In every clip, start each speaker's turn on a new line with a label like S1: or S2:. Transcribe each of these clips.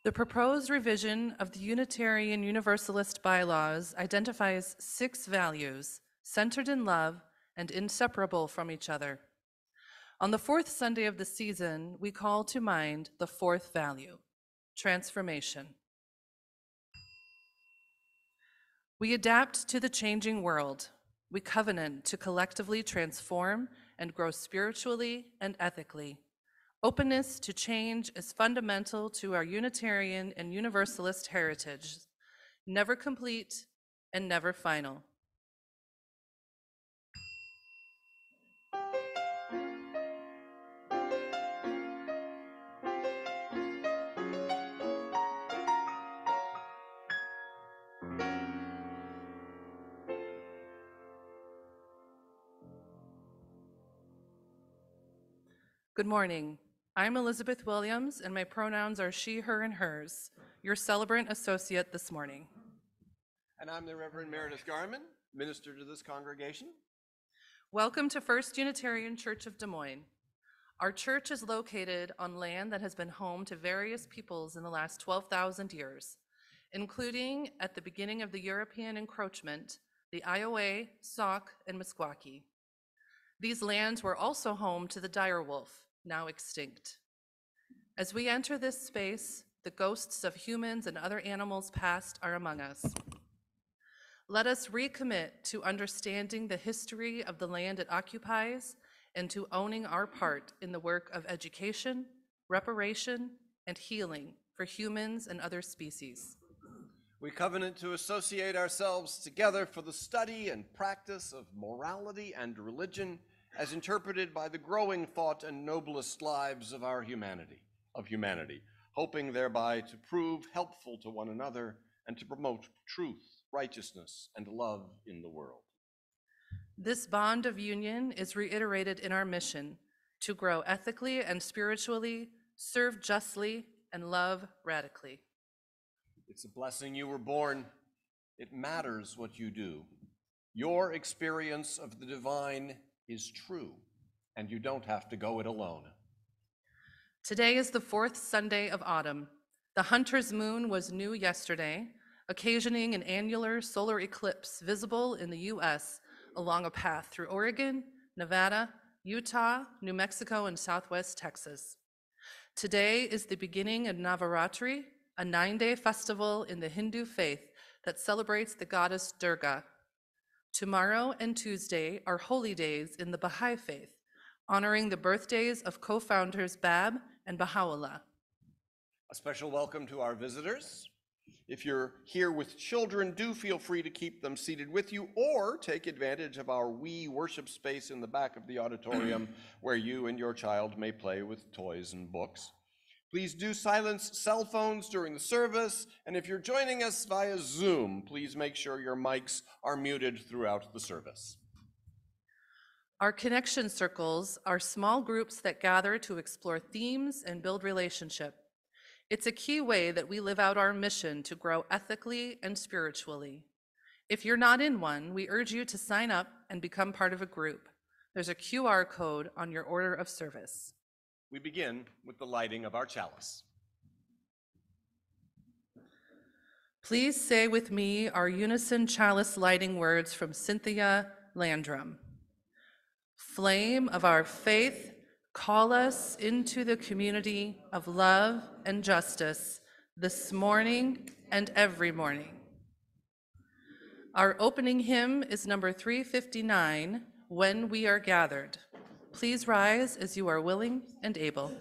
S1: The proposed revision of the Unitarian Universalist bylaws identifies 6 values centered in love and inseparable from each other. On the 4th Sunday of the season, we call to mind the 4th value, transformation. We adapt to the changing world. We covenant to collectively transform and grow spiritually and ethically. Openness to change is fundamental to our Unitarian and Universalist heritage, never complete and never final. Good morning. I'm Elizabeth Williams, and my pronouns are she, her, and hers, your celebrant associate this morning.
S2: And I'm the Reverend Meredith Garmon, minister to this congregation.
S1: Welcome to First Unitarian Church of Des Moines. Our church is located on land that has been home to various peoples in the last 12,000 years, including at the beginning of the European encroachment, the Iowa, Sauk, and Meskwaki. These lands were also home to the direwolf, now extinct. As we enter this space, the ghosts of humans and other animals past are among us. Let us recommit to understanding the history of the land it occupies and to owning our part in the work of education, reparation, and healing for humans and other species.
S2: We covenant to associate ourselves together for the study and practice of morality and religion as interpreted by the growing thought and noblest lives of our humanity, hoping thereby to prove helpful to one another and to promote truth, righteousness, and love in the world.
S1: This bond of union is reiterated in our mission to grow ethically and spiritually, serve justly, and love radically.
S2: It's a blessing you were born. It matters what you do. Your experience of the divine is true, and you don't have to go it alone.
S1: Today is the 4th Sunday of autumn. The hunter's moon was new yesterday, occasioning an annular solar eclipse visible in the U.S. along a path through Oregon, Nevada, Utah, New Mexico, and Southwest Texas. Today is the beginning of Navaratri, a 9-day festival in the Hindu faith that celebrates the goddess Durga. Tomorrow and Tuesday are holy days in the Baha'i faith, honoring the birthdays of co-founders Bab and Baha'u'llah.
S2: A special welcome to our visitors. If you're here with children, do feel free to keep them seated with you or take advantage of our wee worship space in the back of the auditorium where you and your child may play with toys and books. Please do silence cell phones during the service, and if you're joining us via Zoom, please make sure your mics are muted throughout the service.
S1: Our connection circles are small groups that gather to explore themes and build relationship. It's a key way that we live out our mission to grow ethically and spiritually. If you're not in one, we urge you to sign up and become part of a group. There's a QR code on your order of service.
S2: We begin with the lighting of our chalice.
S1: Please say with me our unison chalice lighting words from Cynthia Landrum. Flame of our faith, call us into the community of love and justice this morning and every morning. Our opening hymn is number 359, When We Are Gathered. Please rise as you are willing and able.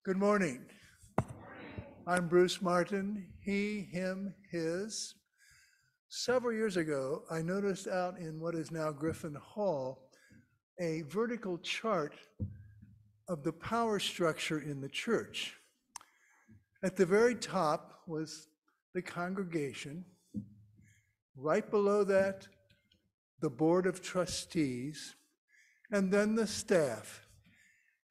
S3: Good morning. I'm Bruce Martin, he, him, his. Several years ago, I noticed out in what is now Griffin Hall a vertical chart of the power structure in the church. At the very top was the congregation. Right below that, the board of trustees, and then the staff,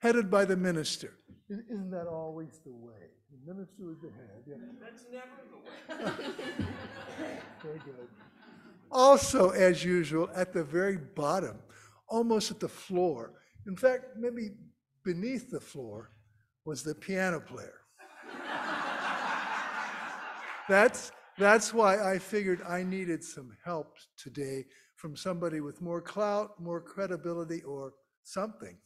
S3: headed by the minister. Isn't that always the way? The minister is the head. Yeah.
S2: That's never the way.
S3: Very good. Also, as usual, at the very bottom, almost at the floor, in fact, maybe beneath the floor, was the piano player. That's why I figured I needed some help today from somebody with more clout, more credibility, or something.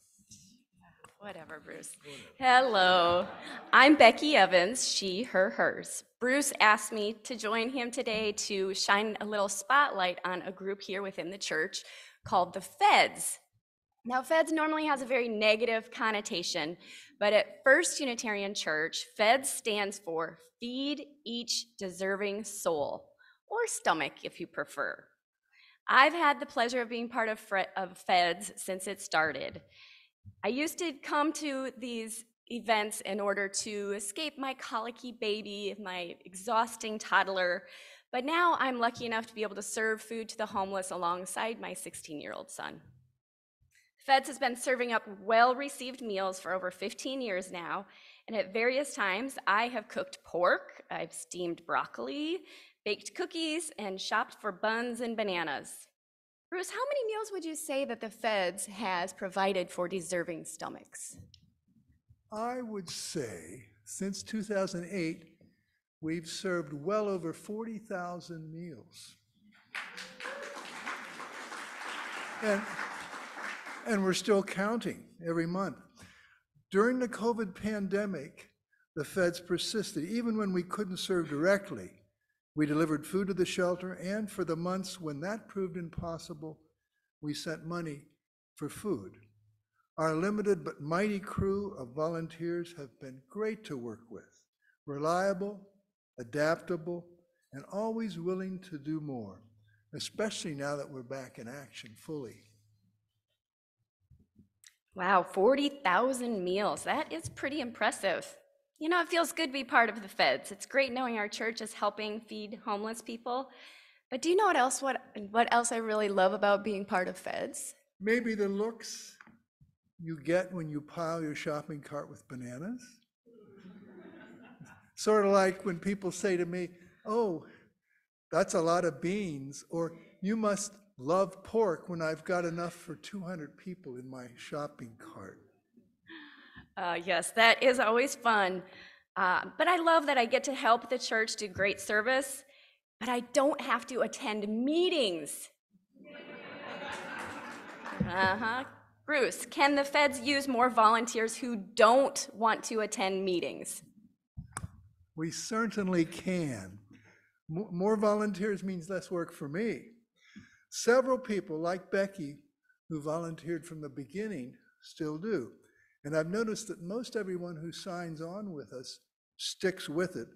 S4: Whatever, Bruce. Hello, I'm Becky Evans, she, her, hers. Bruce asked me to join him today to shine a little spotlight on a group here within the church called the Feds. Now, Feds normally has a very negative connotation, but at First Unitarian Church, Feds stands for Feed Each Deserving Soul, or stomach if you prefer. I've had the pleasure of being part of Feds since it started. I used to come to these events in order to escape my colicky baby, my exhausting toddler, but now I'm lucky enough to be able to serve food to the homeless alongside my 16-year-old son. Feds has been serving up well-received meals for over 15 years now, and at various times I have cooked pork, I've steamed broccoli, baked cookies, and shopped for buns and bananas. Bruce, how many meals would you say that the Feds has provided for deserving stomachs?
S3: I would say since 2008, we've served well over 40,000 meals. And we're still counting every month. During the COVID pandemic, the Feds persisted. Even when we couldn't serve directly, we delivered food to the shelter, and for the months when that proved impossible, we sent money for food. Our limited but mighty crew of volunteers have been great to work with, reliable, adaptable, and always willing to do more, especially now that we're back in action fully.
S4: Wow, 40,000 meals. That is pretty impressive. You know, it feels good to be part of the Feds. It's great knowing our church is helping feed homeless people. But do you know what else I really love about being part of Feds?
S3: Maybe the looks you get when you pile your shopping cart with bananas. Sort of like when people say to me, "Oh, that's a lot of beans," or "You must love pork," when I've got enough for 200 people in my shopping cart.
S4: Yes, that is always fun. But I love that I get to help the church do great service, but I don't have to attend meetings. Bruce, can the Feds use more volunteers who don't want to attend meetings?
S3: We certainly can. More volunteers means less work for me. Several people, like Becky, who volunteered from the beginning, still do. And I've noticed that most everyone who signs on with us sticks with it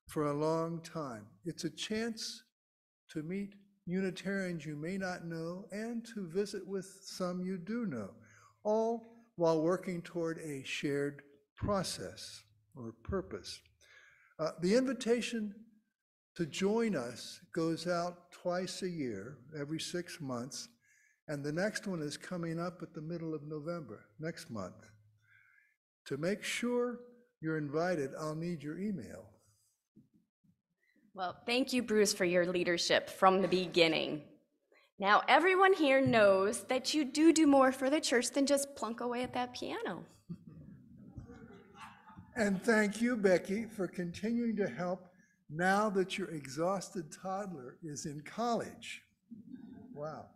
S3: for a long time. It's a chance to meet Unitarians you may not know and to visit with some you do know, all while working toward a shared process or purpose. The invitation to join us goes out twice a year, every 6 months, and the next one is coming up at the middle of November, next month. To make sure you're invited, I'll need your email.
S4: Well, thank you, Bruce, for your leadership from the beginning. Now, everyone here knows that you do more for the church than just plunk away at that piano.
S3: And thank you, Becky, for continuing to help now that your exhausted toddler is in college. Wow.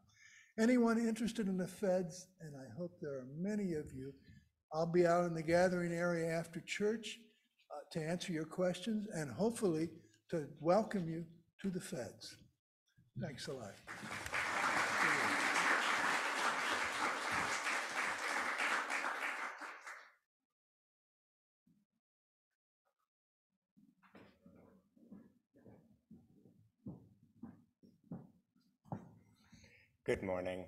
S3: Anyone interested in the Feds, and I hope there are many of you, I'll be out in the gathering area after church to answer your questions and hopefully to welcome you to the Feds. Thanks a lot.
S5: Good morning.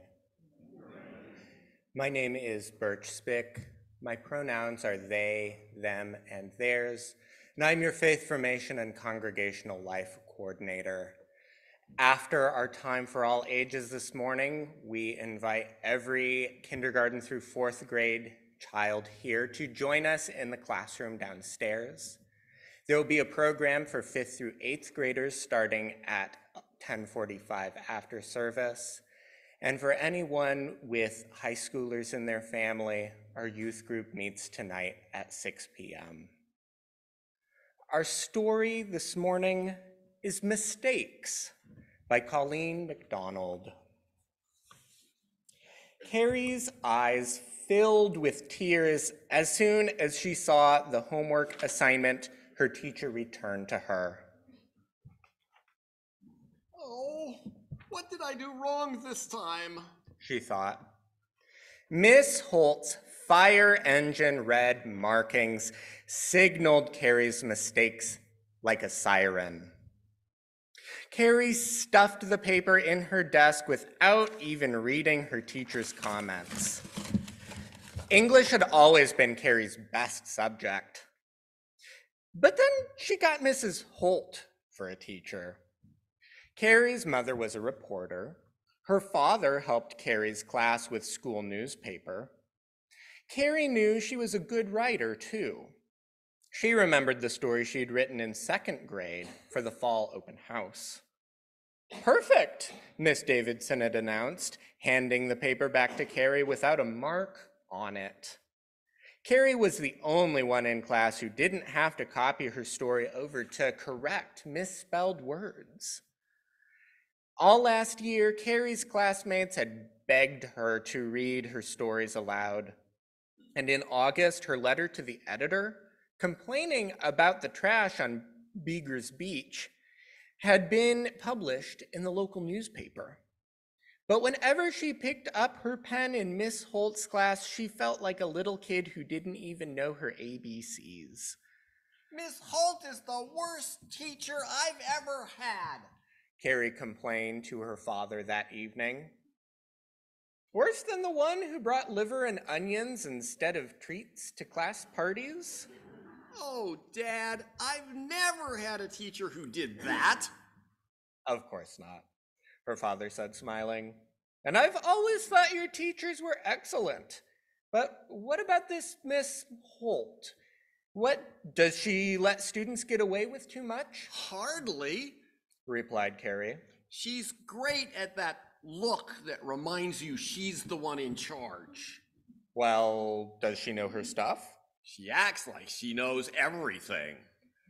S5: My name is Birch Spick. My pronouns are they, them, and theirs, and I'm your Faith Formation and Congregational Life Coordinator. After our time for all ages this morning, we invite every kindergarten through 4th grade child here to join us in the classroom downstairs. There will be a program for 5th through 8th graders starting at 10:45 after service. And for anyone with high schoolers in their family, our youth group meets tonight at 6 p.m. Our story this morning is Mistakes by Colleen McDonald. Carrie's eyes filled with tears as soon as she saw the homework assignment her teacher returned to her.
S2: Oh, what did I do wrong this time?
S5: She thought. Miss Holt's fire engine red markings signaled Carrie's mistakes like a siren. Carrie stuffed the paper in her desk without even reading her teacher's comments. English had always been Carrie's best subject. But then she got Mrs. Holt for a teacher. Carrie's mother was a reporter. Her father helped Carrie's class with school newspaper. Carrie knew she was a good writer, too. She remembered the story she'd written in 2nd grade for the fall open house. Perfect, Miss Davidson had announced, handing the paper back to Carrie without a mark on it. Carrie was the only one in class who didn't have to copy her story over to correct misspelled words. All last year, Carrie's classmates had begged her to read her stories aloud. And in August, her letter to the editor, complaining about the trash on Beager's Beach, had been published in the local newspaper. But whenever she picked up her pen in Miss Holt's class, she felt like a little kid who didn't even know her ABCs.
S2: Miss Holt is the worst teacher I've ever had,
S5: Carrie complained to her father that evening. Worse than the one who brought liver and onions instead of treats to class parties?
S2: Oh, Dad, I've never had a teacher who did that.
S5: Of course not, her father said, smiling. And I've always thought your teachers were excellent. But what about this Miss Holt? What, does she let students get away with too much?
S2: Hardly,
S5: replied Carrie.
S2: She's great at that look that reminds you she's the one in charge.
S5: Well, does she know her stuff?
S2: She acts like she knows everything.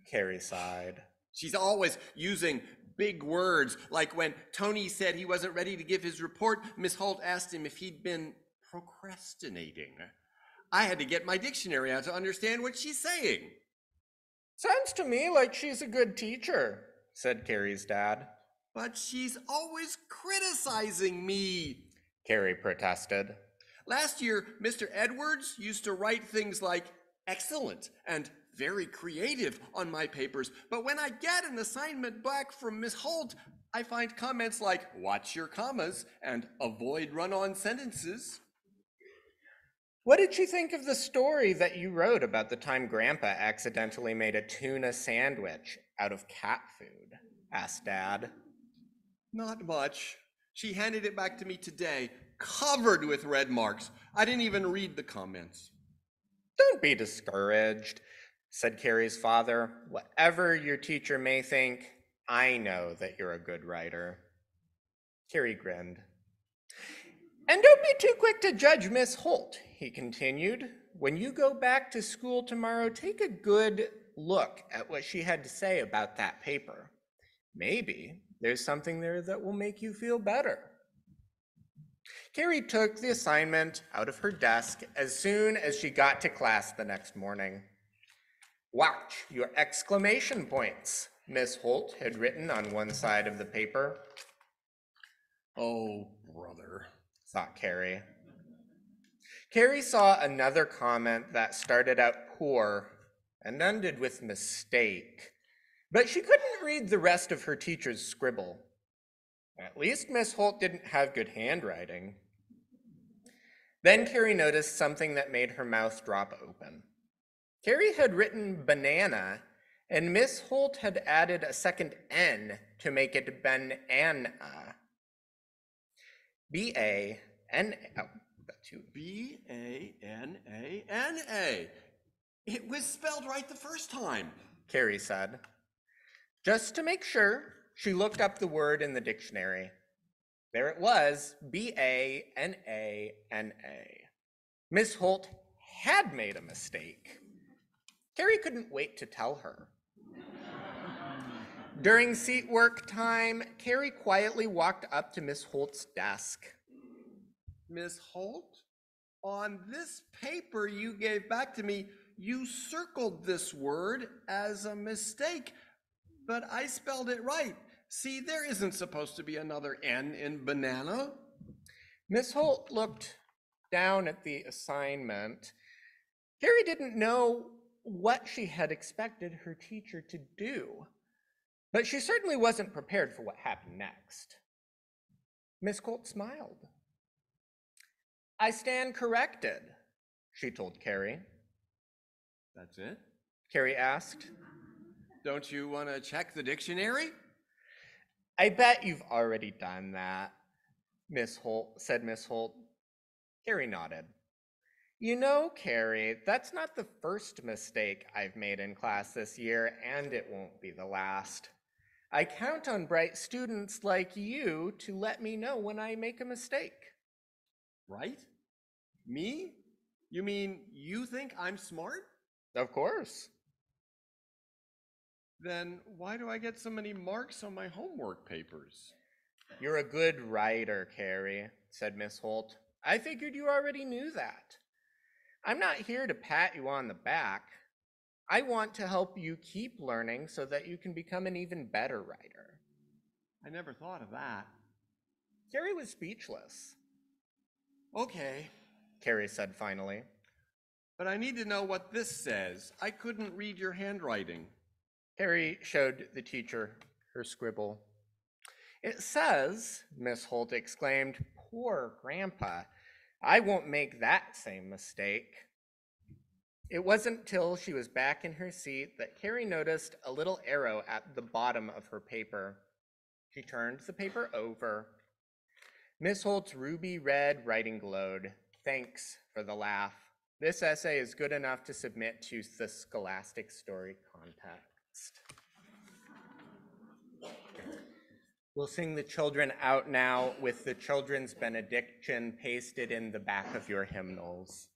S5: Carrie sighed.
S2: She's always using big words, like when Tony said he wasn't ready to give his report, Miss Holt asked him if he'd been procrastinating. I had to get my dictionary out to understand what she's saying.
S5: Sounds to me like she's a good teacher, said Carrie's dad.
S2: But she's always criticizing me,
S5: Carrie protested.
S2: Last year, Mr. Edwards used to write things like excellent and very creative on my papers, but when I get an assignment back from Miss Holt, I find comments like watch your commas and avoid run-on sentences.
S5: What did she think of the story that you wrote about the time Grandpa accidentally made a tuna sandwich out of cat food? Asked Dad.
S2: Not much. She handed it back to me today, covered with red marks. I didn't even read the comments.
S5: Don't be discouraged, said Carrie's father. Whatever your teacher may think, I know that you're a good writer. Carrie grinned. And don't be too quick to judge Miss Holt, he continued. When you go back to school tomorrow, take a good look at what she had to say about that paper. Maybe there's something there that will make you feel better. Carrie took the assignment out of her desk as soon as she got to class the next morning. Watch your exclamation points, Miss Holt had written on one side of the paper.
S2: Oh, brother,
S5: thought Carrie. Carrie saw another comment that started out poor and ended with mistake, but she couldn't read the rest of her teacher's scribble. At least Miss Holt didn't have good handwriting. Then Carrie noticed something that made her mouth drop open. Carrie had written banana, and Miss Holt had added a second N to make it banana. B-A-N-A. Oh, that too.
S2: B-A-N-A-N-A. It was spelled right the first time,
S5: Carrie said. Just to make sure, she looked up the word in the dictionary. There it was, B-A-N-A-N-A. Miss Holt had made a mistake. Carrie couldn't wait to tell her. During seat work time, Carrie quietly walked up to Miss Holt's desk.
S2: Miss Holt, on this paper you gave back to me, you circled this word as a mistake, but I spelled it right. See, there isn't supposed to be another N in banana.
S5: Miss Holt looked down at the assignment. Carrie didn't know what she had expected her teacher to do, but she certainly wasn't prepared for what happened next. Miss Holt smiled. I stand corrected, she told Carrie.
S2: That's it?
S5: Carrie asked.
S2: Don't you want to check the dictionary?
S5: I bet you've already done that, said Miss Holt. Carrie nodded. You know, Carrie, that's not the first mistake I've made in class this year, and it won't be the last. I count on bright students like you to let me know when I make a mistake.
S2: Right? Me? You mean you think I'm smart?
S5: Of course.
S2: Then why do I get so many marks on my homework papers?
S5: You're a good writer, Carrie, said Miss Holt. I figured you already knew that. I'm not here to pat you on the back. I want to help you keep learning so that you can become an even better writer.
S2: I never thought of that.
S5: Carrie was speechless.
S2: Okay,
S5: Carrie said finally.
S2: but I need to know what this says. I couldn't read your handwriting.
S5: Carrie showed the teacher her scribble. It says, Miss Holt exclaimed, poor Grandpa. I won't make that same mistake. It wasn't till she was back in her seat that Carrie noticed a little arrow at the bottom of her paper. She turned the paper over. Miss Holt's ruby red writing glowed. Thanks for the laugh. This essay is good enough to submit to the Scholastic Story contest. We'll sing the children out now with the children's benediction pasted in the back of your hymnals.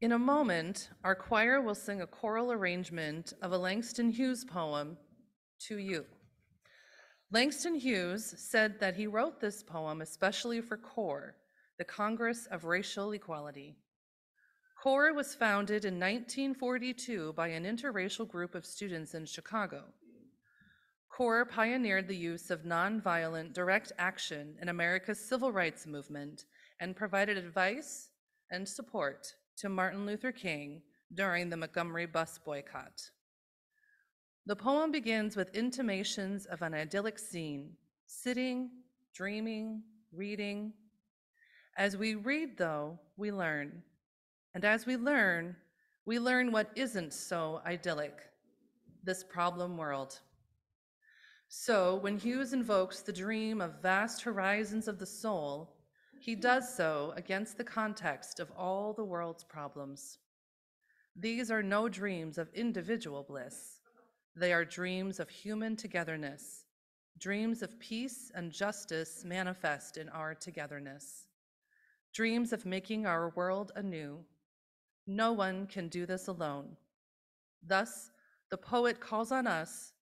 S1: In a moment, our choir will sing a choral arrangement of a Langston Hughes poem, To You. Langston Hughes said that he wrote this poem especially for CORE, the Congress of Racial Equality. CORE was founded in 1942 by an interracial group of students in Chicago. CORE pioneered the use of nonviolent direct action in America's civil rights movement and provided advice and support to Martin Luther King during the Montgomery bus boycott. The poem begins with intimations of an idyllic scene, sitting, dreaming, reading. As we read, though, we learn. And as we learn what isn't so idyllic, this problem world. So when Hughes invokes the dream of vast horizons of the soul, he does so against the context of all the world's problems. These are no dreams of individual bliss. They are dreams of human togetherness, dreams of peace and justice manifest in our togetherness, dreams of making our world anew, No one can do this alone. Thus, the poet calls on us,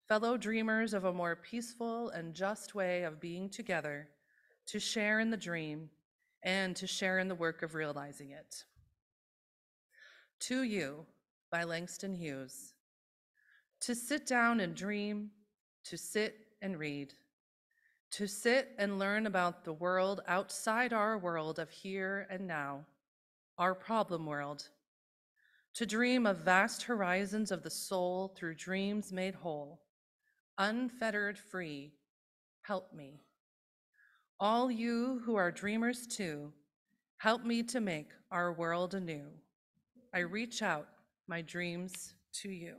S1: fellow dreamers of a more peaceful and just way of being together, to share in the dream and to share in the work of realizing it. To You by Langston Hughes. To sit down and dream, to sit and read, to sit and learn about the world outside our world of here and now, our problem world. To dream of vast horizons of the soul through dreams made whole, unfettered, free, help me. All you who are dreamers too, help me to make our world anew. I reach out my dreams to you.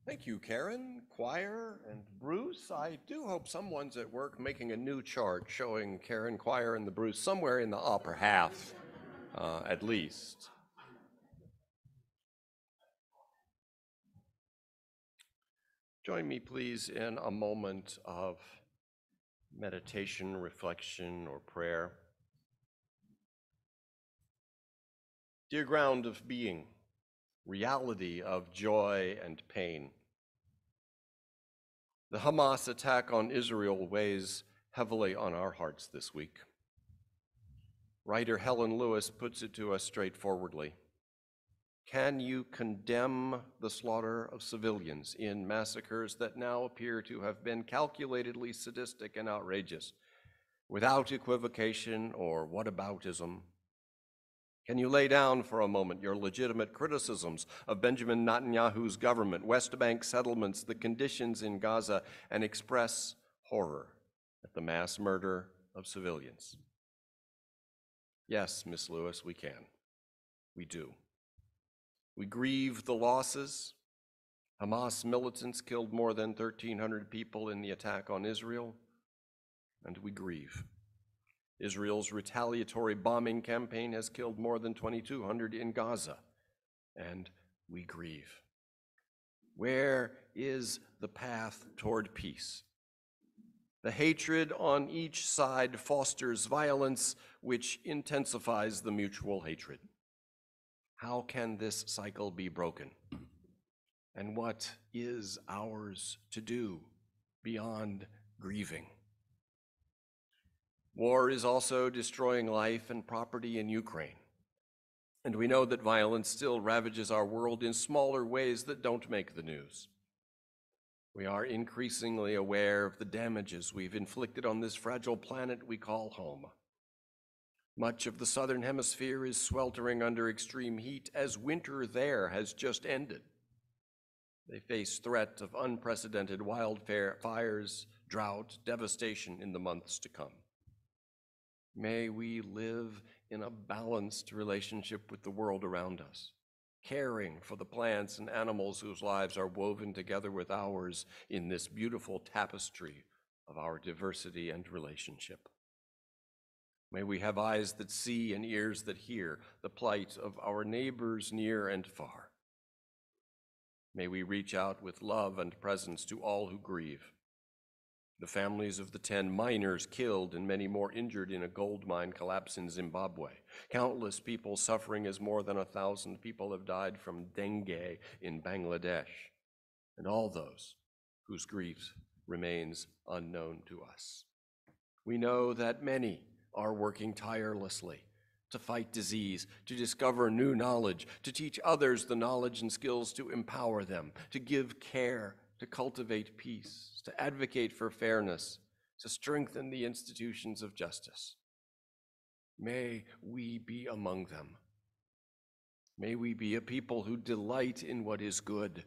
S2: Thank you, Karen, choir, and Bruce. I do hope someone's at work making a new chart showing Karen, choir, and the Bruce somewhere in the upper half, at least. Join me, please, in a moment of meditation, reflection, or prayer. Dear ground of being, reality of joy and pain. The Hamas attack on Israel weighs heavily on our hearts this week. Writer Helen Lewis puts it to us straightforwardly. Can you condemn the slaughter of civilians in massacres that now appear to have been calculatedly sadistic and outrageous, without equivocation or whataboutism? Can you lay down for a moment your legitimate criticisms of Benjamin Netanyahu's government, West Bank settlements, the conditions in Gaza, and express horror at the mass murder of civilians? Yes, Miss Lewis, we can. We do. We grieve the losses. Hamas militants killed more than 1,300 people in the attack on Israel, and we grieve. Israel's retaliatory bombing campaign has killed more than 2,200 in Gaza, and we grieve. Where is the path toward peace? The hatred on each side fosters violence, which intensifies the mutual hatred. How can this cycle be broken? And what is ours to do beyond grieving? War is also destroying life and property in Ukraine, and we know that violence still ravages our world in smaller ways that don't make the news. We are increasingly aware of the damages we've inflicted on this fragile planet we call home. Much of the southern hemisphere is sweltering under extreme heat as winter there has just ended. They face threat of unprecedented wildfires, drought, devastation in the months to come. May we live in a balanced relationship with the world around us, caring for the plants and animals whose lives are woven together with ours in this beautiful tapestry of our diversity and relationship. May we have eyes that see and ears that hear the plight of our neighbors near and far. May we reach out with love and presence to all who grieve. The families of the 10 miners killed and many more injured in a gold mine collapse in Zimbabwe. Countless people suffering as more than 1,000 people have died from dengue in Bangladesh. And all those whose grief remains unknown to us. We know that many are working tirelessly to fight disease, to discover new knowledge, to teach others the knowledge and skills to empower them, to give care, to cultivate peace, to advocate for fairness, to strengthen the institutions of justice. May we be among them. May we be a people who delight in what is good,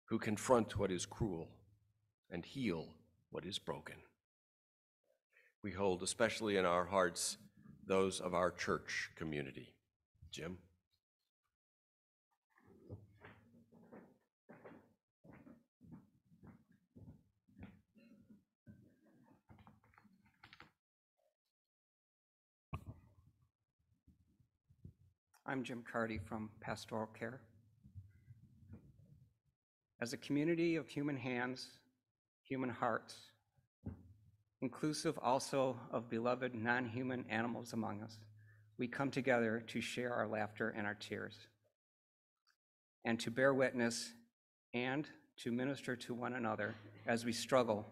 S2: who confront what is cruel, and heal what is broken. We hold especially in our hearts those of our church community. Jim?
S6: I'm Jim Carty from Pastoral Care. As a community of human hands, human hearts, inclusive also of beloved non-human animals among us, we come together to share our laughter and our tears, and to bear witness and to minister to one another as we struggle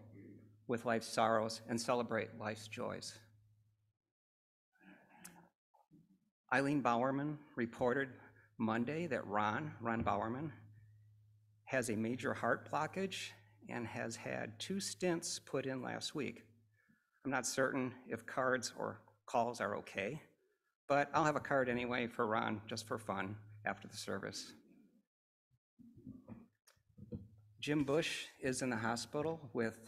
S6: with life's sorrows and celebrate life's joys. Eileen Bowerman reported Monday that Ron Bowerman has a major heart blockage and has had 2 stints put in last week. I'm not certain if cards or calls are okay, but I'll have a card anyway for Ron, just for fun, after the service. Jim Bush is in the hospital with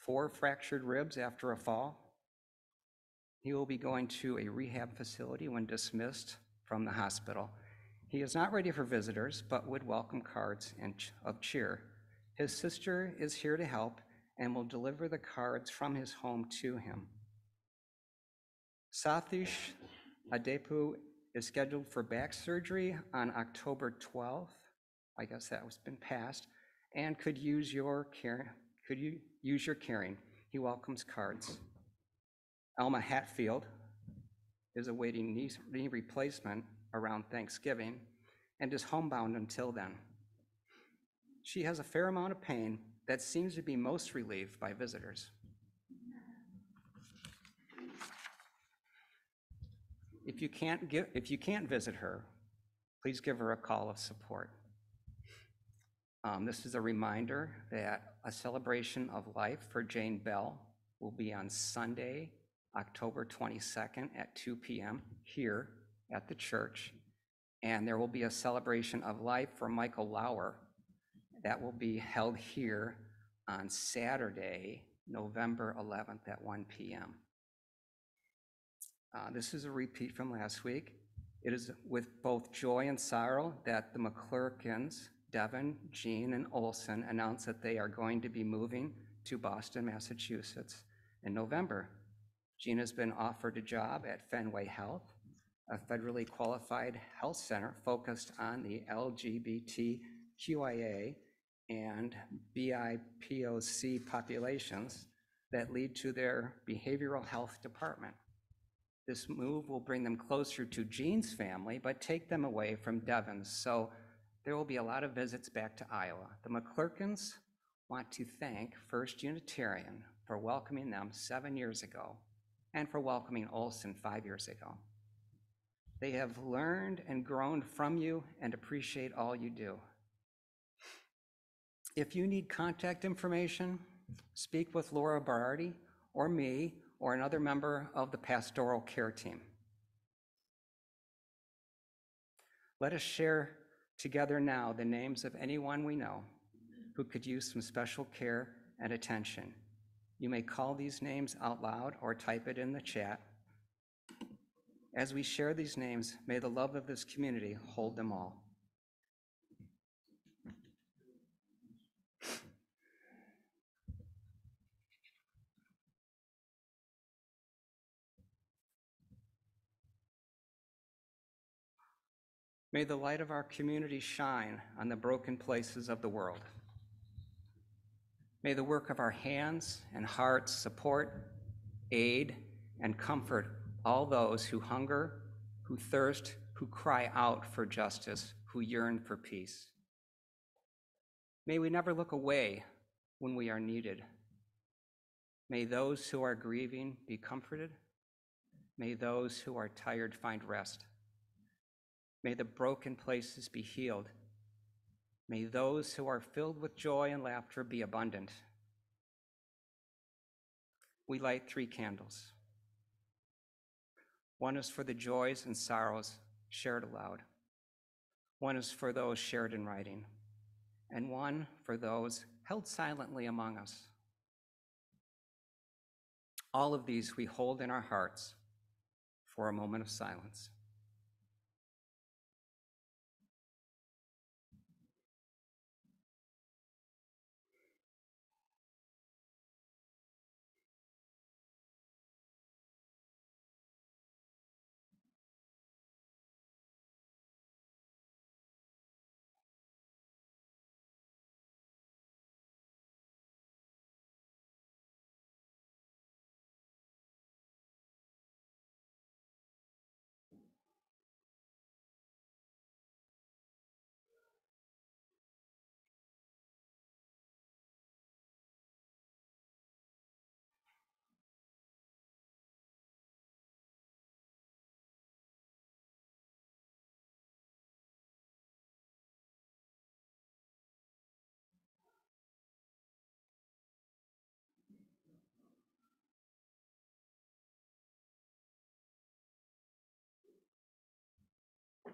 S6: 4 fractured ribs after a fall. He will be going to a rehab facility when dismissed from the hospital. He is not ready for visitors, but would welcome cards of cheer. His sister is here to help and will deliver the cards from his home to him. Sathish Adepu is scheduled for back surgery on October 12th. I guess that has been passed, and could use your caring. He welcomes cards. Alma Hatfield is awaiting knee replacement around Thanksgiving and is homebound until then. She has a fair amount of pain that seems to be most relieved by visitors. If you can't visit her, please give her a call of support. This is a reminder that a celebration of life for Jane Bell will be on Sunday, October 22nd at 2 p.m. here at the church. And there will be a celebration of life for Michael Lauer that will be held here on Saturday, November 11th at 1 p.m. This is a repeat from last week. It is with both joy and sorrow that the McClurkins, Devin, Jean, and Olson announced that they are going to be moving to Boston, Massachusetts in November. Jean has been offered a job at Fenway Health, a federally qualified health center focused on the LGBTQIA and BIPOC populations that lead to their behavioral health department. This move will bring them closer to Jean's family, but take them away from Devin's. So there will be a lot of visits back to Iowa. The McClurkins want to thank First Unitarian for welcoming them 7 years ago and for welcoming Olson 5 years ago. They have learned and grown from you and appreciate all you do. If you need contact information, speak with Laura Berardi or me or another member of the pastoral care team. Let us share together now the names of anyone we know who could use some special care and attention. You may call these names out loud or type it in the chat. As we share these names, may the love of this community hold them all. May the light of our community shine on the broken places of the world. May the work of our hands and hearts support, aid, and comfort all those who hunger, who thirst, who cry out for justice, who yearn for peace. May we never look away when we are needed. May those who are grieving be comforted. May those who are tired find rest. May the broken places be healed. May those who are filled with joy and laughter be abundant. We light 3 candles. One is for the joys and sorrows shared aloud. One is for those shared in writing, and one for those held silently among us. All of these we hold in our hearts for a moment of silence.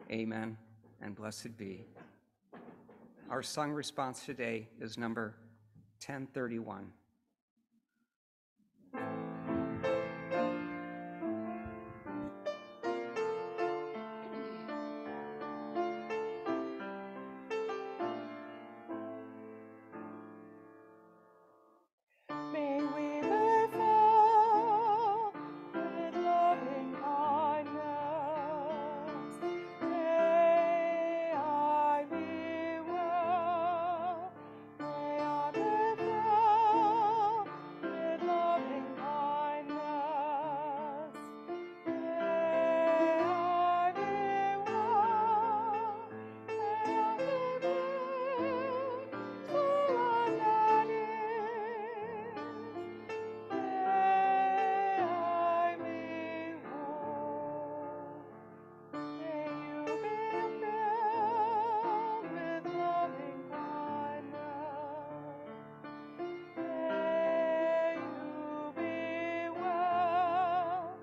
S6: Amen, and blessed be. Our song response today is number 1031.
S7: May we be filled with loving kindness. May I be well. May I be filled with loving kindness. May I be well. May I be filled full of that is. May I be whole. May you be filled with loving kindness. May you be well.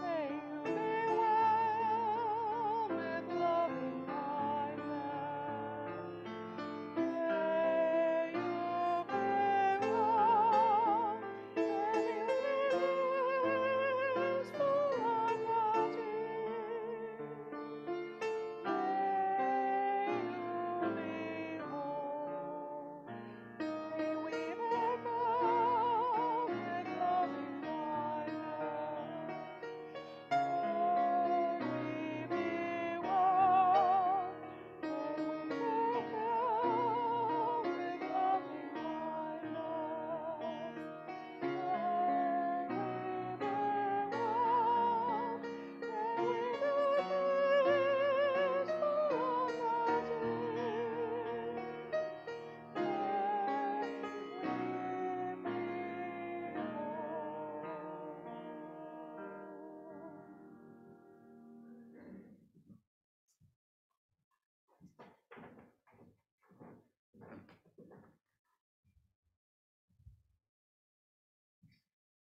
S7: May you be well with loving kindness. May you be well. May you be full of nothing. May you be whole. May we be filled with loving kindness. May we be well. May we be filled with loving kindness. May we be well. May we be peaceful and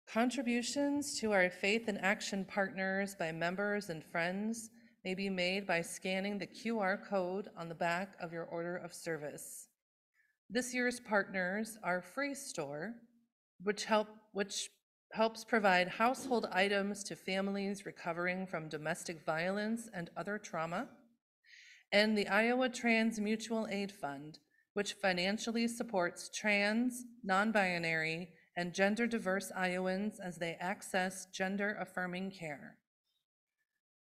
S1: Contributions to our Faith in Action partners by members and friends may be made by scanning the QR code on the back of your order of service. This year's partners are Free Store, which helps provide household items to families recovering from domestic violence and other trauma, and the Iowa Trans Mutual Aid Fund, which financially supports trans, non-binary, and gender-diverse Iowans as they access gender-affirming care.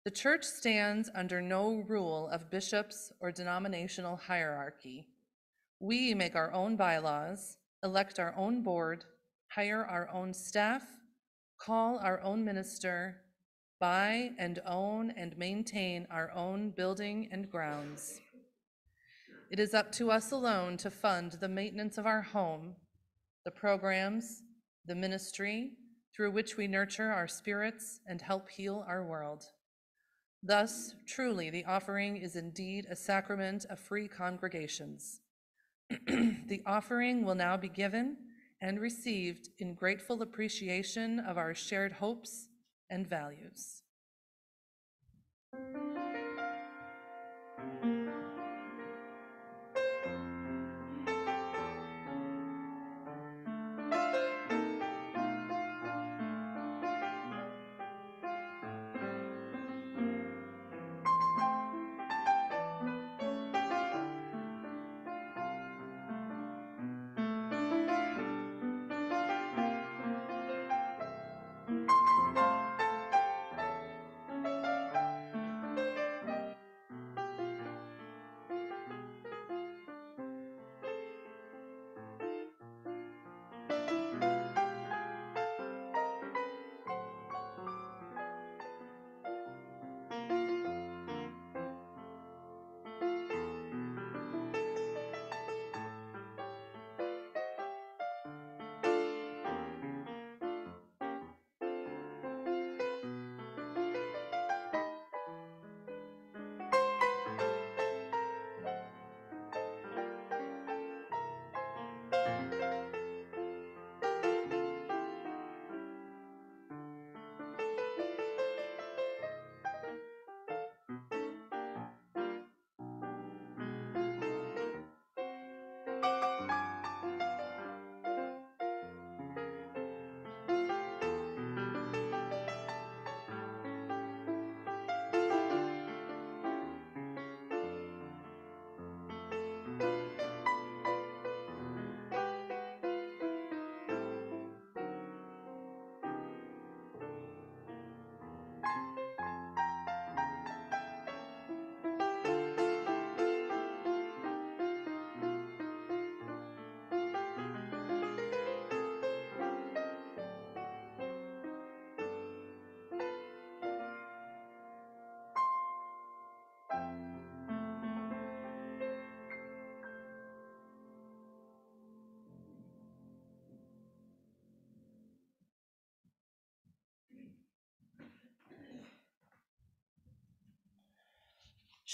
S1: The church stands under no rule of bishops or denominational hierarchy. We make our own bylaws, elect our own board, hire our own staff, call our own minister, buy and own and maintain our own building and grounds. It is up to us alone to fund the maintenance of our home, the programs, the ministry through which we nurture our spirits and help heal our world. Thus, truly, the offering is indeed a sacrament of free congregations. The offering will now be given and received in grateful appreciation of our shared hopes and values.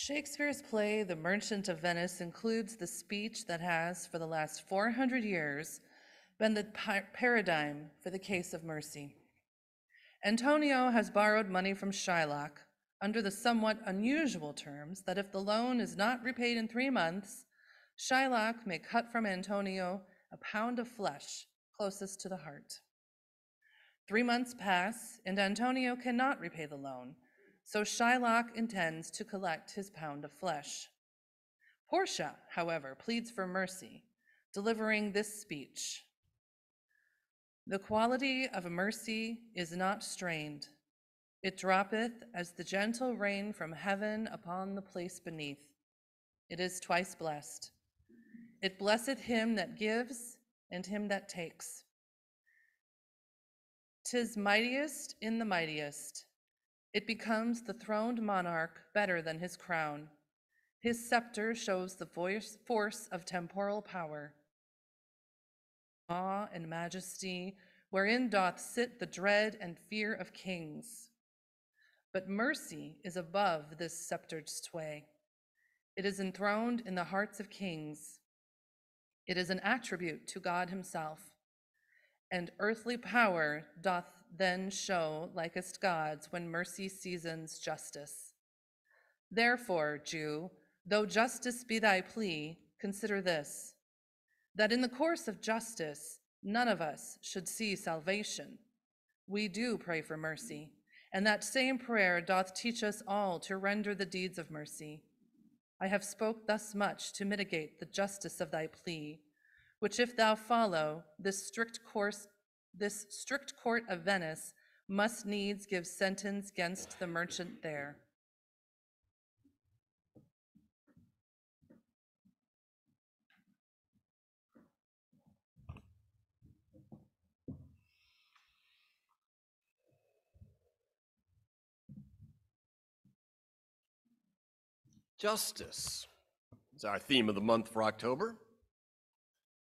S1: Shakespeare's play, The Merchant of Venice, includes the speech that has, for the last 400 years, been the paradigm for the case of mercy. Antonio has borrowed money from Shylock under the somewhat unusual terms that if the loan is not repaid in 3 months, Shylock may cut from Antonio a pound of flesh closest to the heart. 3 months pass, and Antonio cannot repay the loan, so Shylock intends to collect his pound of flesh. Portia, however, pleads for mercy, delivering this speech. The quality of mercy is not strained. It droppeth as the gentle rain from heaven upon the place beneath. It is twice blessed. It blesseth him that gives and him that takes. 'Tis mightiest in the mightiest. It becomes the throned monarch better than his crown. His scepter shows the force of temporal power. Awe and majesty, wherein doth sit the dread and fear of kings. But mercy is above this sceptered sway. It is enthroned in the hearts of kings. It is an attribute to God himself. And earthly power doth then show likest gods when mercy seasons justice. Therefore, Jew, though justice be thy plea, consider this, that in the course of justice, none of us should see salvation. We do pray for mercy, and that same prayer doth teach us all to render the deeds of mercy. I have spoke thus much to mitigate the justice of thy plea, which if thou follow, this strict court of Venice must needs give sentence against the merchant there.
S2: Justice is our theme of the month for October.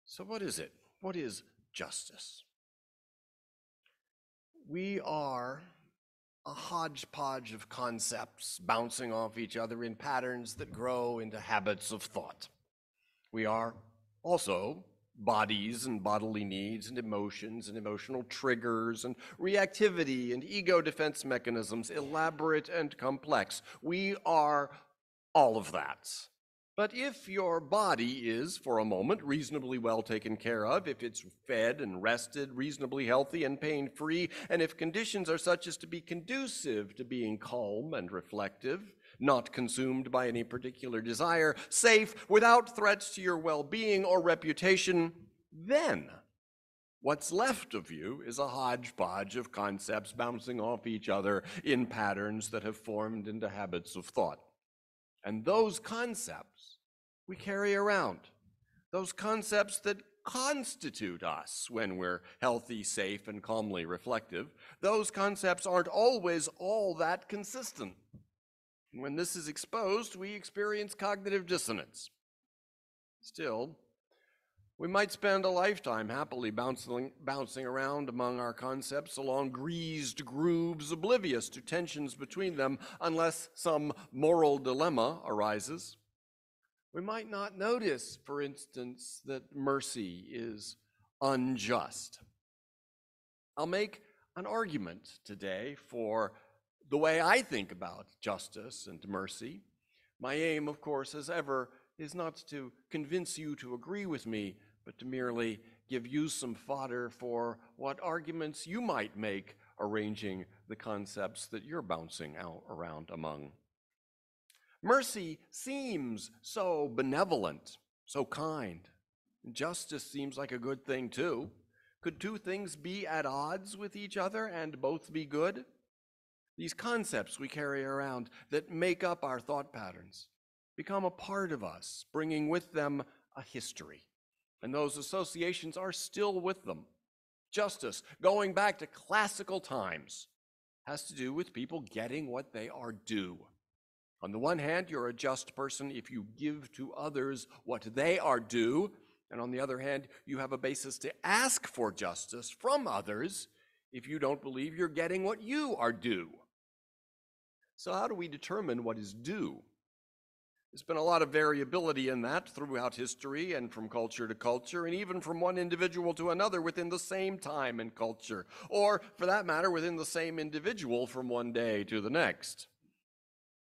S2: So what is it? What is justice? We are a hodgepodge of concepts bouncing off each other in patterns that grow into habits of thought. We are also bodies and bodily needs and emotions and emotional triggers and reactivity and ego defense mechanisms, elaborate and complex. We are all of that. But if your body is, for a moment, reasonably well taken care of, if it's fed and rested, reasonably healthy and pain-free, and if conditions are such as to be conducive to being calm and reflective, not consumed by any particular desire, safe, without threats to your well-being or reputation, then what's left of you is a hodgepodge of concepts bouncing off each other in patterns that have formed into habits of thought. And those concepts we carry around, those concepts that constitute us when we're healthy, safe, and calmly reflective, those concepts aren't always all that consistent. When this is exposed, we experience cognitive dissonance. Still, we might spend a lifetime happily bouncing around among our concepts along greased grooves, oblivious to tensions between them, unless some moral dilemma arises. We might not notice, for instance, that mercy is unjust. I'll make an argument today for the way I think about justice and mercy. My aim, of course, as ever, is not to convince you to agree with me, but to merely give you some fodder for what arguments you might make arranging the concepts that you're bouncing out around among. Mercy seems so benevolent, so kind. Justice seems like a good thing too. Could two things be at odds with each other and both be good? These concepts we carry around that make up our thought patterns become a part of us, bringing with them a history. And those associations are still with them. Justice, going back to classical times, has to do with people getting what they are due. On the one hand, you're a just person if you give to others what they are due, and on the other hand, you have a basis to ask for justice from others if you don't believe you're getting what you are due. So how do we determine what is due? There's been a lot of variability in that throughout history and from culture to culture, and even from one individual to another within the same time and culture, or for that matter, within the same individual from one day to the next.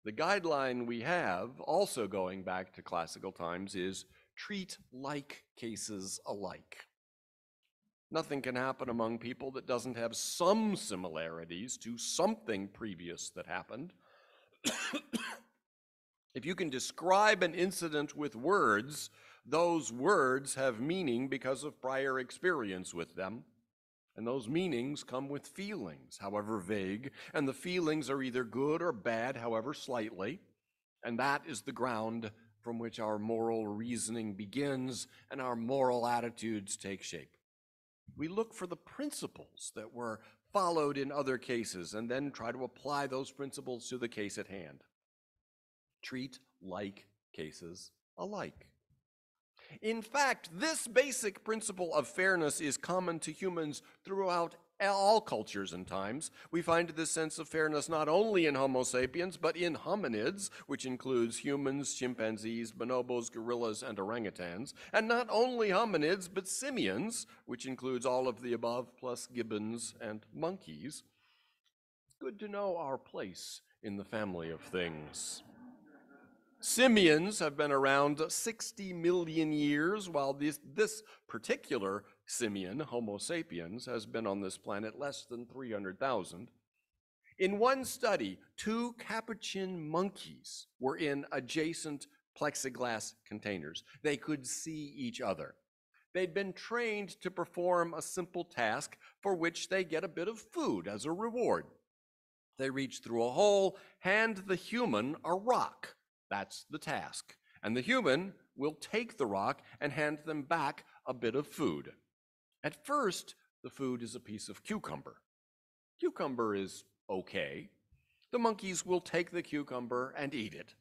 S2: The guideline we have, also going back to classical times, is treat like cases alike. Nothing can happen among people that doesn't have some similarities to something previous that happened. If you can describe an incident with words, those words have meaning because of prior experience with them. And those meanings come with feelings, however vague, and the feelings are either good or bad, however slightly. And that is the ground from which our moral reasoning begins and our moral attitudes take shape. We look for the principles that were followed in other cases and then try to apply those principles to the case at hand. Treat like cases alike. In fact, this basic principle of fairness is common to humans throughout all cultures and times. We find this sense of fairness not only in Homo sapiens, but in hominids, which includes humans, chimpanzees, bonobos, gorillas, and orangutans. And not only hominids, but simians, which includes all of the above, plus gibbons and monkeys. It's good to know our place in the family of things. Simians have been around 60 million years, while this particular simian, Homo sapiens, has been on this planet less than 300,000. In one study, 2 capuchin monkeys were in adjacent plexiglass containers. They could see each other. They'd been trained to perform a simple task for which they get a bit of food as a reward. They reach through a hole, hand the human a rock. That's the task. And the human will take the rock and hand them back a bit of food. At first, the food is a piece of cucumber. Cucumber is okay. The monkeys will take the cucumber and eat it.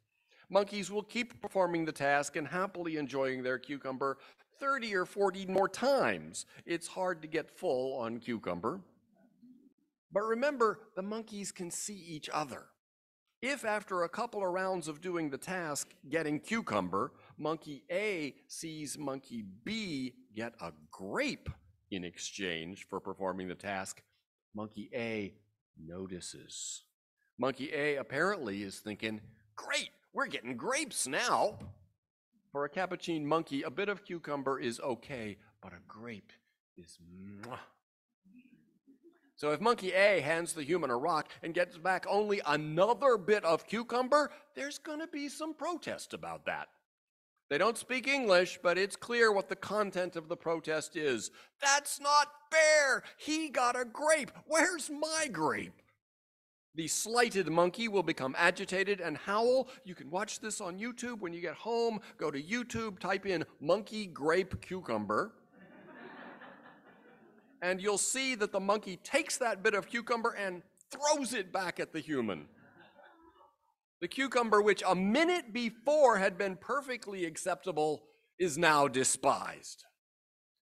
S2: Monkeys will keep performing the task and happily enjoying their cucumber 30 or 40 more times. It's hard to get full on cucumber. But remember, the monkeys can see each other. If after a couple of rounds of doing the task, getting cucumber, monkey A sees monkey B get a grape in exchange for performing the task, monkey A notices. Monkey A apparently is thinking, great, we're getting grapes now. For a capuchin monkey, a bit of cucumber is okay, but a grape is mwah. So if monkey A hands the human a rock and gets back only another bit of cucumber, there's going to be some protest about that. They don't speak English, but it's clear what the content of the protest is. That's not fair. He got a grape. Where's my grape? The slighted monkey will become agitated and howl. You can watch this on YouTube when you get home. Go to YouTube, type in monkey grape cucumber. And you'll see that the monkey takes that bit of cucumber and throws it back at the human. The cucumber, which a minute before had been perfectly acceptable, is now despised.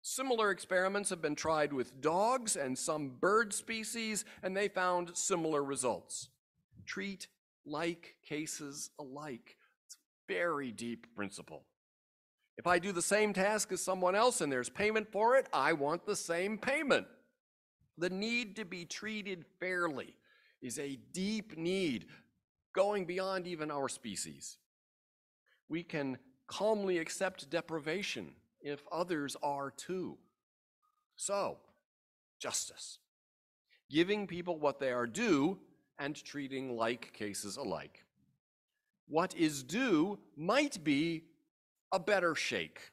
S2: Similar experiments have been tried with dogs and some bird species, and they found similar results. Treat like cases alike. It's a very deep principle. If I do the same task as someone else and there's payment for it, I want the same payment. The need to be treated fairly is a deep need, going beyond even our species. We can calmly accept deprivation if others are too. So, justice. Giving people what they are due and treating like cases alike. What is due might be a better shake.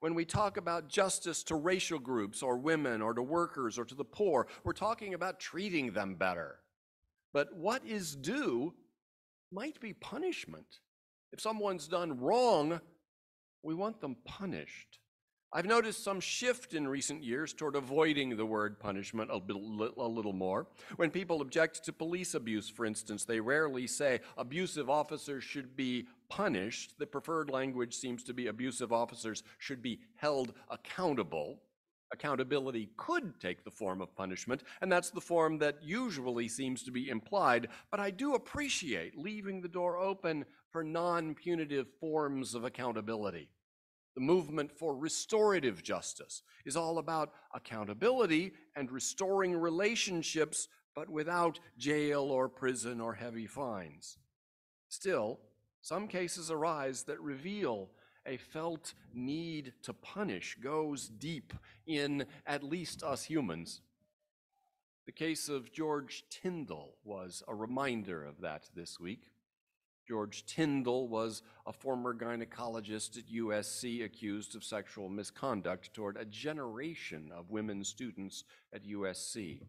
S2: When we talk about justice to racial groups or women or to workers or to the poor, we're talking about treating them better. But what is due might be punishment. If someone's done wrong, we want them punished. I've noticed some shift in recent years toward avoiding the word punishment a little more. When people object to police abuse, for instance, they rarely say abusive officers should be punished. The preferred language seems to be abusive officers should be held accountable. Accountability could take the form of punishment, and that's the form that usually seems to be implied, but I do appreciate leaving the door open for non-punitive forms of accountability. The movement for restorative justice is all about accountability and restoring relationships, but without jail or prison or heavy fines. Still, some cases arise that reveal a felt need to punish goes deep in at least us humans. The case of George Tyndall was a reminder of that this week. George Tyndall was a former gynecologist at USC accused of sexual misconduct toward a generation of women students at USC.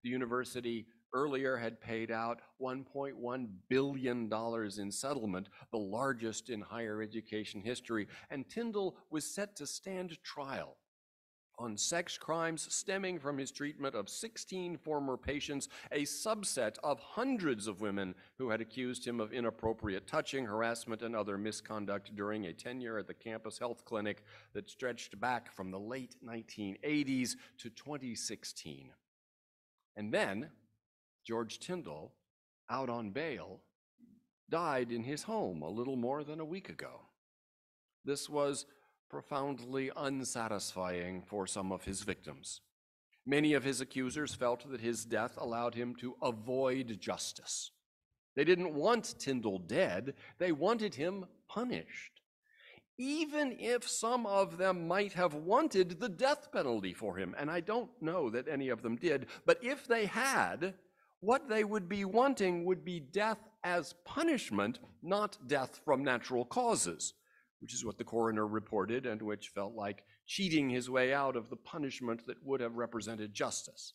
S2: The university earlier had paid out $1.1 billion in settlement, the largest in higher education history, and Tyndall was set to stand trial on sex crimes stemming from his treatment of 16 former patients, a subset of hundreds of women who had accused him of inappropriate touching, harassment, and other misconduct during a tenure at the campus health clinic that stretched back from the late 1980s to 2016. And then George Tyndall, out on bail, died in his home a little more than a week ago. This was profoundly unsatisfying for some of his victims. Many of his accusers felt that his death allowed him to avoid justice. They didn't want Tyndall dead, they wanted him punished. Even if some of them might have wanted the death penalty for him, and I don't know that any of them did, but if they had, what they would be wanting would be death as punishment, not death from natural causes, which is what the coroner reported and which felt like cheating his way out of the punishment that would have represented justice.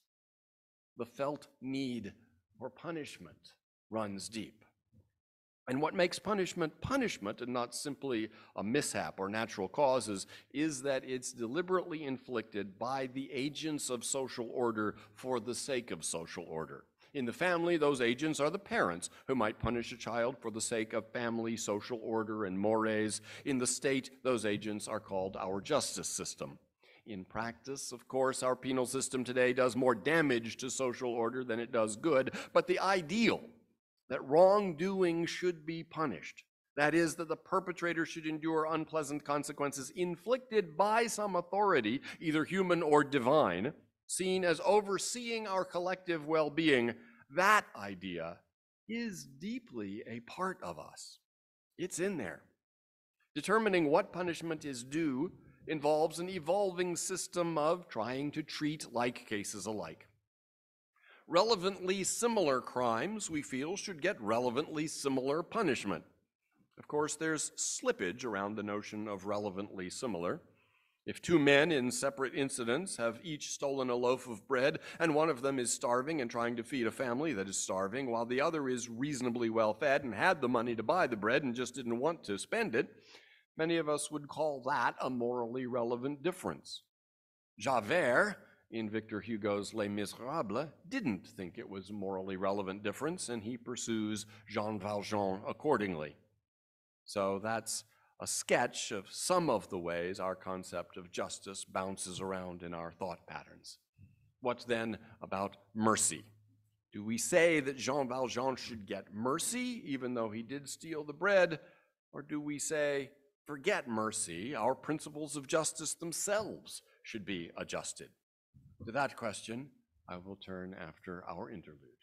S2: The felt need for punishment runs deep. And what makes punishment punishment and not simply a mishap or natural causes is that it's deliberately inflicted by the agents of social order for the sake of social order. In the family, those agents are the parents who might punish a child for the sake of family, social order, and mores. In the state, those agents are called our justice system. In practice, of course, our penal system today does more damage to social order than it does good, but the ideal that wrongdoing should be punished, that is, that the perpetrator should endure unpleasant consequences inflicted by some authority, either human or divine, seen as overseeing our collective well-being, that idea is deeply a part of us. It's in there. Determining what punishment is due involves an evolving system of trying to treat like cases alike. Relevantly similar crimes, we feel, should get relevantly similar punishment. Of course, there's slippage around the notion of relevantly similar. If two men in separate incidents have each stolen a loaf of bread, and one of them is starving and trying to feed a family that is starving, while the other is reasonably well fed and had the money to buy the bread and just didn't want to spend it, many of us would call that a morally relevant difference. Javert, in Victor Hugo's Les Miserables, didn't think it was a morally relevant difference, and he pursues Jean Valjean accordingly. So that's a sketch of some of the ways our concept of justice bounces around in our thought patterns. What then about mercy? Do we say that Jean Valjean should get mercy even though he did steal the bread? Or do we say, forget mercy, our principles of justice themselves should be adjusted? To that question, I will turn after our interlude.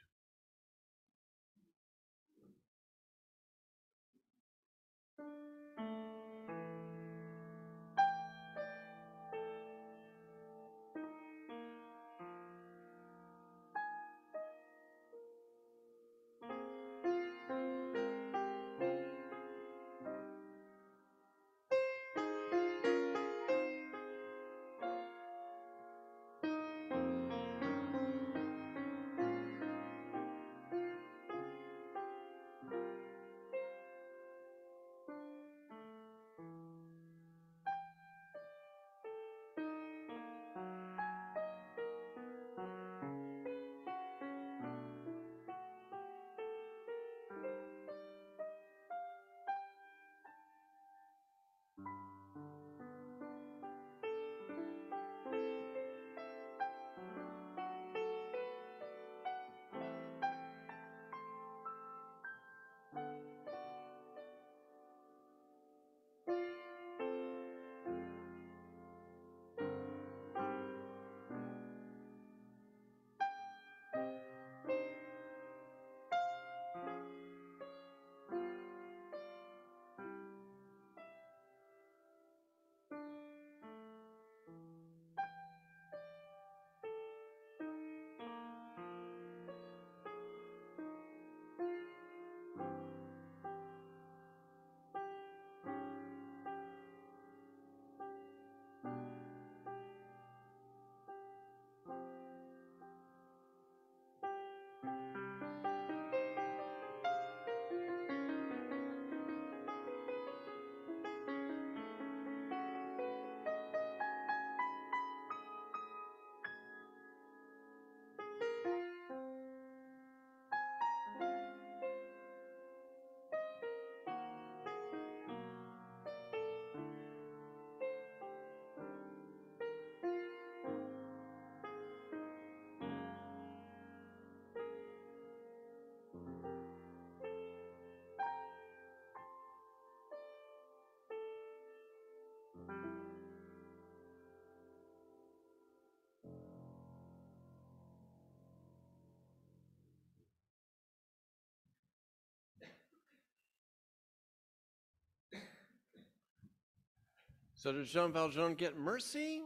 S2: So does Jean Valjean get mercy?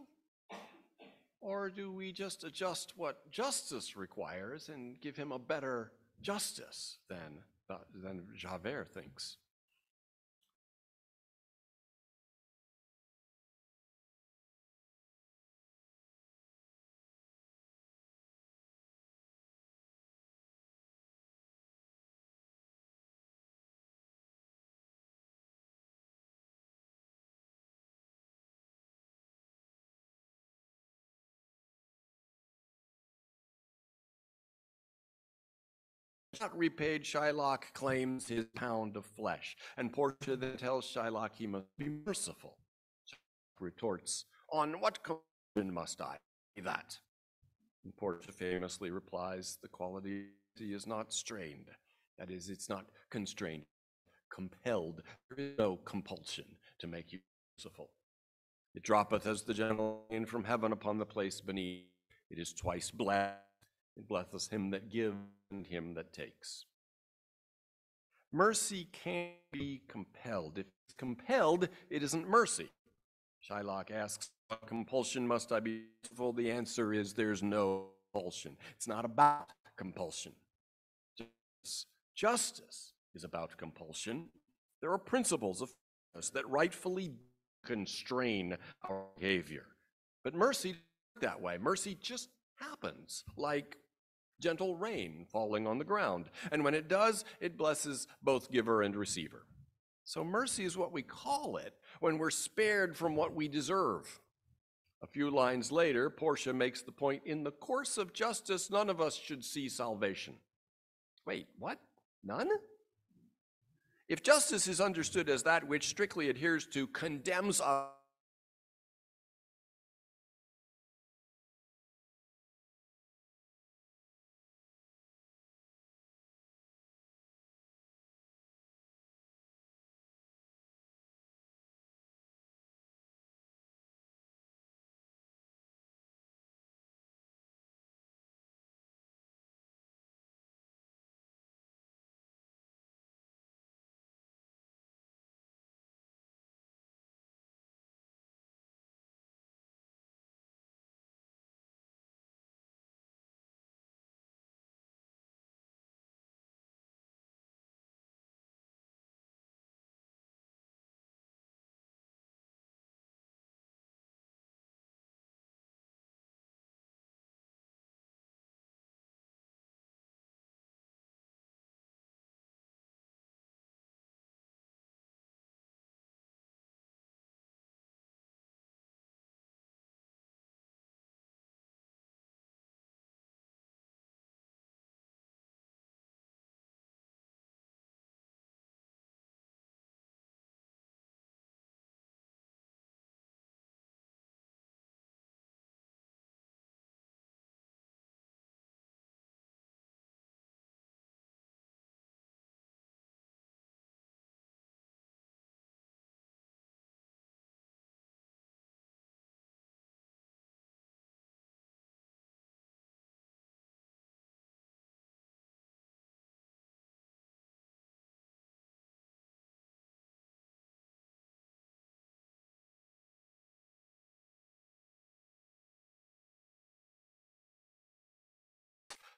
S2: Or do we just adjust what justice requires and give him a better justice than Javert thinks? Not repaid, Shylock claims his pound of flesh, and Portia then tells Shylock he must be merciful. Shylock retorts, "On what condition must I be that?" And Portia famously replies, "The quality is not strained. That is, it's not constrained, compelled. There is no compulsion to make you merciful. It droppeth as the gentle rain from heaven upon the place beneath. It is twice blessed. It blesseth him that gives and him that takes." Mercy can't be compelled. If it's compelled, it isn't mercy. Shylock asks, "What compulsion must I be merciful?" The answer is there's no compulsion. It's not about compulsion. Justice is about compulsion. There are principles of fairness that rightfully constrain our behavior. But mercy isn't that way. Mercy just happens, like gentle rain falling on the ground. And when it does, it blesses both giver and receiver. So mercy is what we call it when we're spared from what we deserve. A few lines later, Portia makes the point, "In the course of justice, none of us should see salvation." Wait, what? None? If justice is understood as that which strictly adheres to condemns us,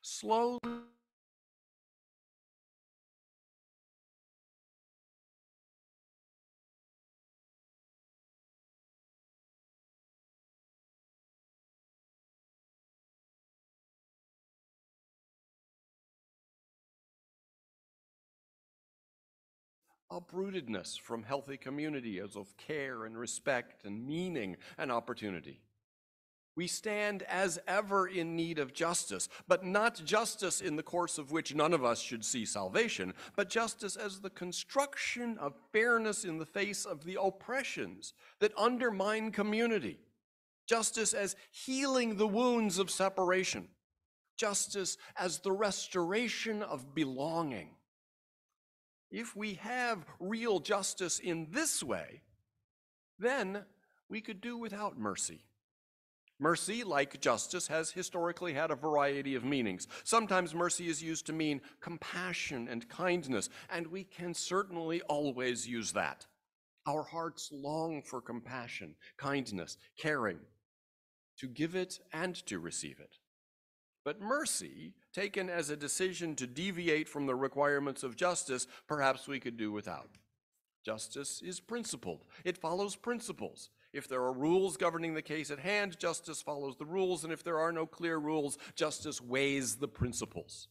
S2: slowly uprootedness from healthy community as of care and respect and meaning and opportunity. We stand as ever in need of justice, but not justice in the course of which none of us should see salvation, but justice as the construction of fairness in the face of the oppressions that undermine community. Justice as healing the wounds of separation. Justice as the restoration of belonging. If we have real justice in this way, then we could do without mercy. Mercy, like justice, has historically had a variety of meanings. Sometimes mercy is used to mean compassion and kindness, and we can certainly always use that. Our hearts long for compassion, kindness, caring, to give it and to receive it. But mercy, taken as a decision to deviate from the requirements of justice, perhaps we could do without. Justice is principled. It follows principles. If there are rules governing the case at hand, justice follows the rules, and if there are no clear rules, justice weighs the principles.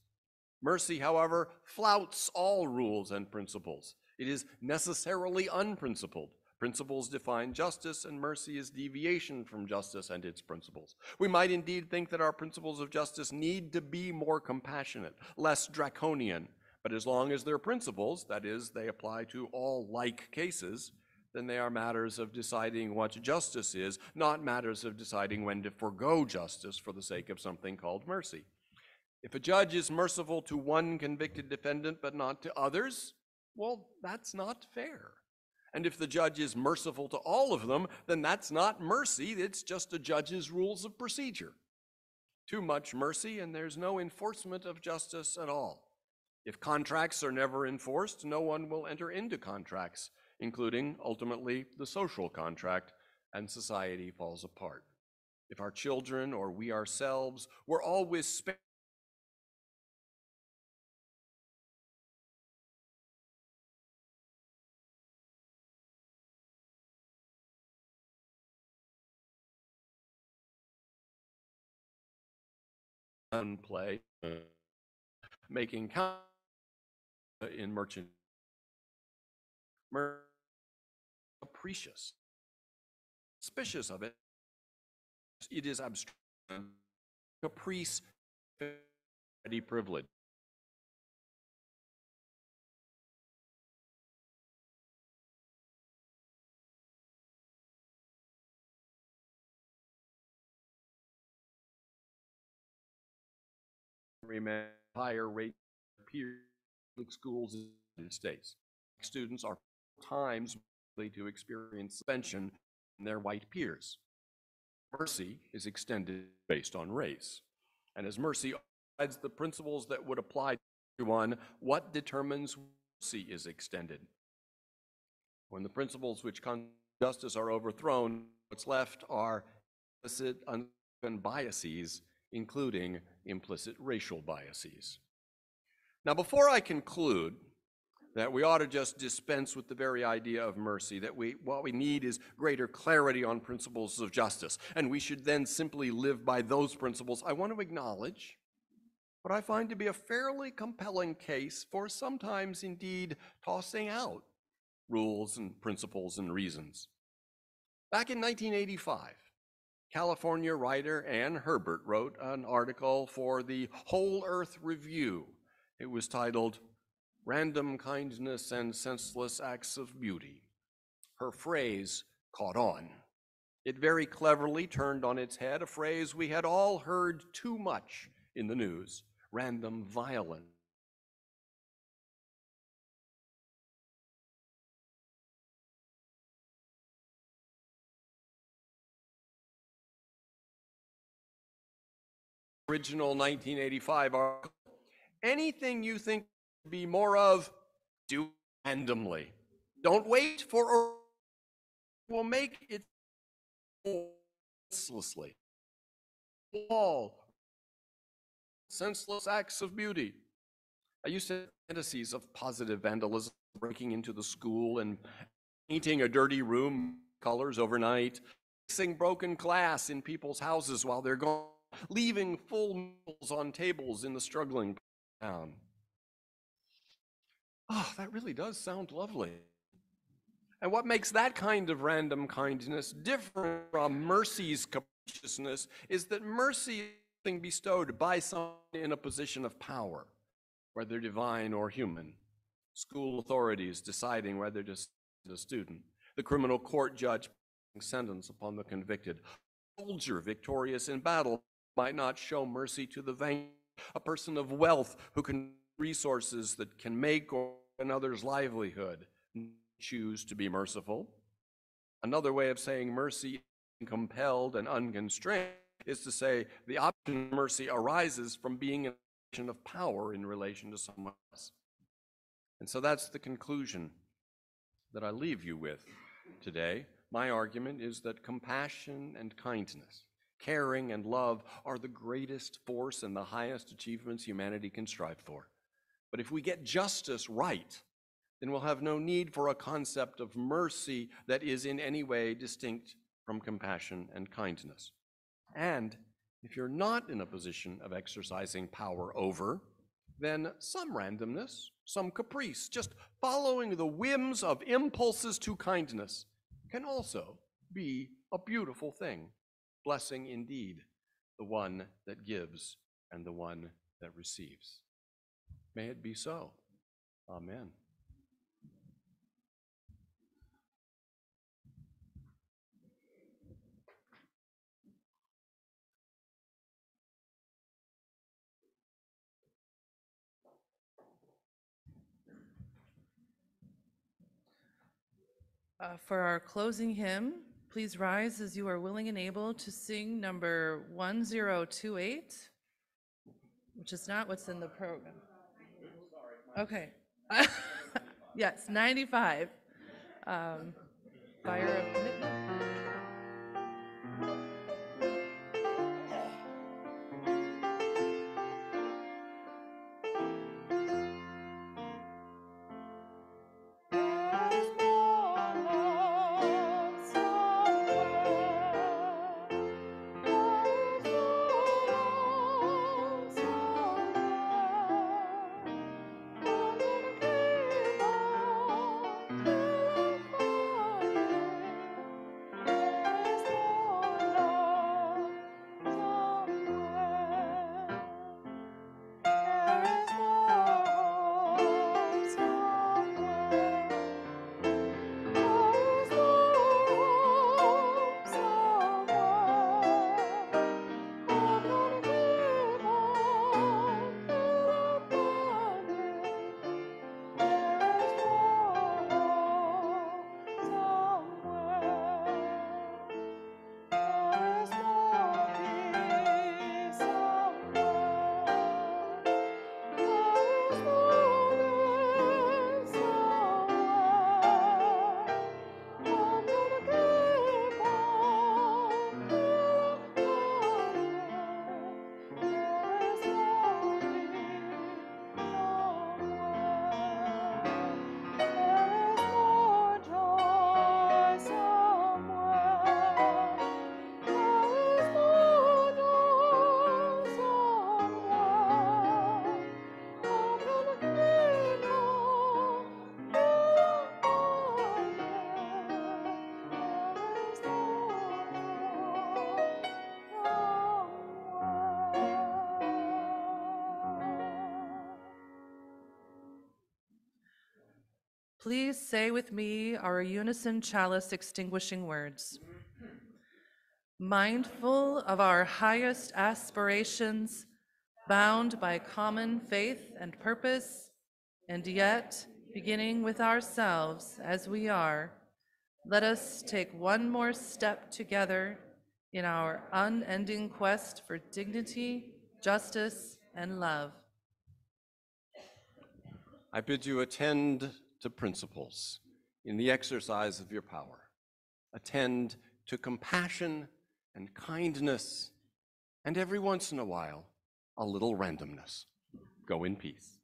S2: Mercy, however, flouts all rules and principles. It is necessarily unprincipled. Principles define justice, and mercy is deviation from justice and its principles. We might indeed think that our principles of justice need to be more compassionate, less draconian, but as long as they're principles, that is, they apply to all like cases, then they are matters of deciding what justice is, not matters of deciding when to forego justice for the sake of something called mercy. If a judge is merciful to one convicted defendant but not to others, well, that's not fair. And if the judge is merciful to all of them, then that's not mercy, it's just a judge's rules of procedure. Too much mercy and there's no enforcement of justice at all. If contracts are never enforced, no one will enter into contracts, including, ultimately, the social contract, and society falls apart. If our children or we ourselves were always spared and play, making in merchant capricious, suspicious of it. It is abstract. Caprice, privilege. Higher rate peer schools in the United States. Students are 4 times likely to experience suspension than their white peers. Mercy is extended based on race. And as mercy provides the principles that would apply to everyone, what determines mercy is extended? When the principles which constitute justice are overthrown, what's left are implicit unspoken biases, including implicit racial biases. Now, before I conclude that we ought to just dispense with the very idea of mercy, that what we need is greater clarity on principles of justice, and we should then simply live by those principles, I want to acknowledge what I find to be a fairly compelling case for sometimes indeed tossing out rules and principles and reasons. Back in 1985, California writer Ann Herbert wrote an article for the Whole Earth Review. It was titled, "Random Kindness and Senseless Acts of Beauty." Her phrase caught on. It very cleverly turned on its head a phrase we had all heard too much in the news: random violence. Original 1985 article. Anything you think would be more of, do randomly. Don't wait for will make it senselessly. All senseless acts of beauty. I used to have fantasies of positive vandalism, breaking into the school and painting a dirty room colors overnight, fixing broken glass in people's houses while they're gone, leaving full meals on tables in the struggling town. Oh, that really does sound lovely. And what makes that kind of random kindness different from mercy's capriciousness is that mercy is something bestowed by someone in a position of power, whether divine or human. School authorities deciding whether to send a student, the criminal court judge passing sentence upon the convicted, a soldier victorious in battle might not show mercy to the vanquished, a person of wealth who can resources that can make or another's livelihood choose to be merciful. Another way of saying mercy compelled and unconstrained is to say the option of mercy arises from being in a position of power in relation to someone else. And so that's the conclusion that I leave you with. Today, my argument is that compassion and kindness, caring and love are the greatest force and the highest achievements humanity can strive for. But if we get justice right, then we'll have no need for a concept of mercy that is in any way distinct from compassion and kindness. And if you're not in a position of exercising power over, then some randomness, some caprice, just following the whims of impulses to kindness can also be a beautiful thing, blessing indeed the one that gives and the one that receives. May it be so. Amen.
S1: For our closing hymn, please rise as you are willing and able to sing number 1028, which is not what's in the program. Okay. Yes, 95. Fire of Commitment. Please say with me our unison chalice extinguishing words. Mindful of our highest aspirations, bound by common faith and purpose, and yet beginning with ourselves as we are, let us take one more step together in our unending quest for dignity, justice, and love.
S2: I bid you attend to principles in the exercise of your power. Attend to compassion and kindness, and every once in a while, a little randomness. Go in peace.